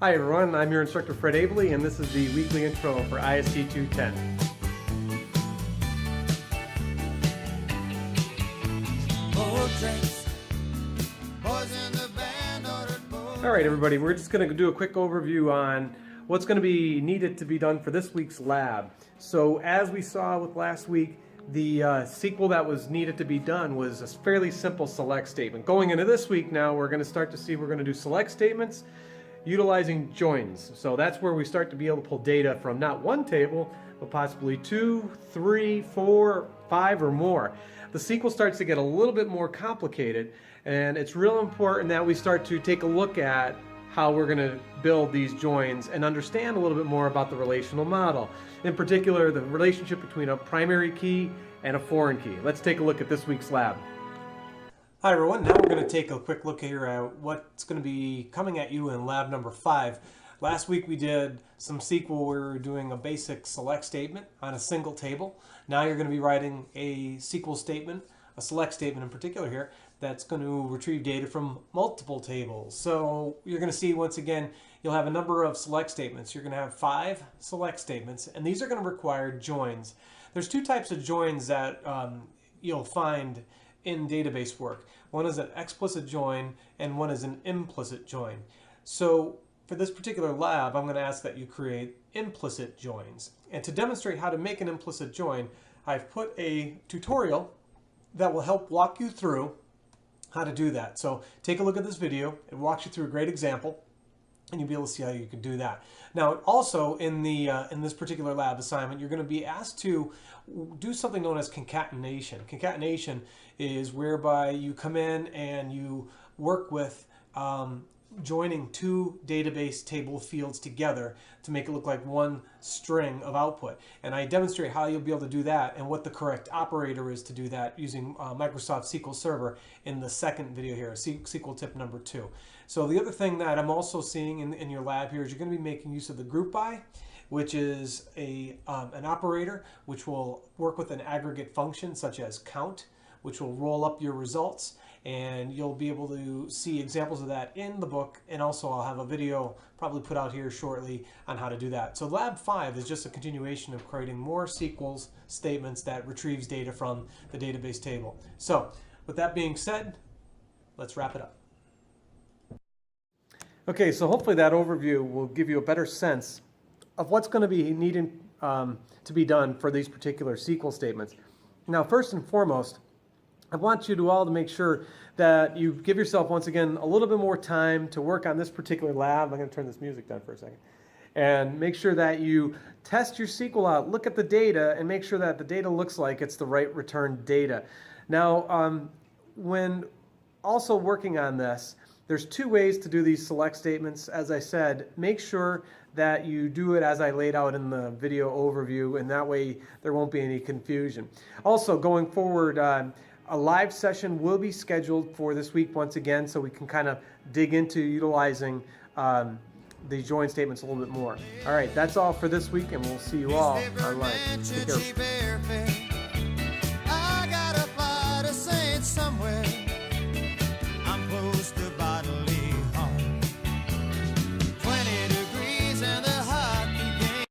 Hi everyone, I'm your instructor Fred Abley, and this is the weekly intro for IST 210. Alright everybody, we're just going to do a quick overview on what's going to be needed to be done for this week's lab. So as we saw with last week, the sequel that was needed to be done was a fairly simple select statement. Going into this week now, we're going to start to see we're going to do select statements utilizing joins. So that's where we start to be able to pull data from not one table, but possibly 2, 3, 4, 5 or more. The sequel starts to get a little bit more complicated, and it's real important that we start to take a look at how we're going to build these joins and understand a little bit more about the relational model. In particular, the relationship between a primary key and a foreign key. Let's take a look at this week's lab. Hi everyone, now we're going to take a quick look here at what's going to be coming at you in lab number 5. Last week we did some SQL where we were doing a basic select statement on a single table. Now you're going to be writing a SQL statement, a select statement in particular here, that's going to retrieve data from multiple tables. So you're going to see once again, you'll have a number of select statements. You're going to have 5 select statements, and these are going to require joins. There's 2 types of joins that you'll find in database work. One is an explicit join and one is an implicit join. So for this particular lab, I'm going to ask that you create implicit joins. And to demonstrate how to make an implicit join, I've put a tutorial that will help walk you through how to do that. So take a look at this video. It walks you through a great example, and you'll be able to see how you can do that. Now, also in this particular lab assignment, you're going to be asked to do something known as concatenation. Concatenation is whereby you come in and you work with joining 2 database table fields together to make it look like one string of output. And I demonstrate how you'll be able to do that and what the correct operator is to do that using Microsoft SQL Server in the second video here, SQL tip number 2. So the other thing that I'm also seeing in your lab here is you're going to be making use of the group by, which is an operator which will work with an aggregate function such as count, which will roll up your results, and you'll be able to see examples of that in the book, and also I'll have a video probably put out here shortly on how to do that. So lab 5 is just a continuation of creating more SQL statements that retrieves data from the database table. So with that being said, let's wrap it up. Okay, so hopefully that overview will give you a better sense of what's going to be needed to be done for these particular SQL statements. Now, first and foremost, I want you to all to make sure that you give yourself, once again, a little bit more time to work on this particular lab. I'm going to turn this music down for a second. And make sure that you test your SQL out, look at the data, and make sure that the data looks like it's the right return data. Now, when also working on this, there's 2 ways to do these select statements. As I said, make sure that you do it as I laid out in the video overview, and that way there won't be any confusion. Also, going forward, a live session will be scheduled for this week once again, so we can kind of dig into utilizing the join statements a little bit more. All right, that's all for this week, and we'll see you all online. Take care.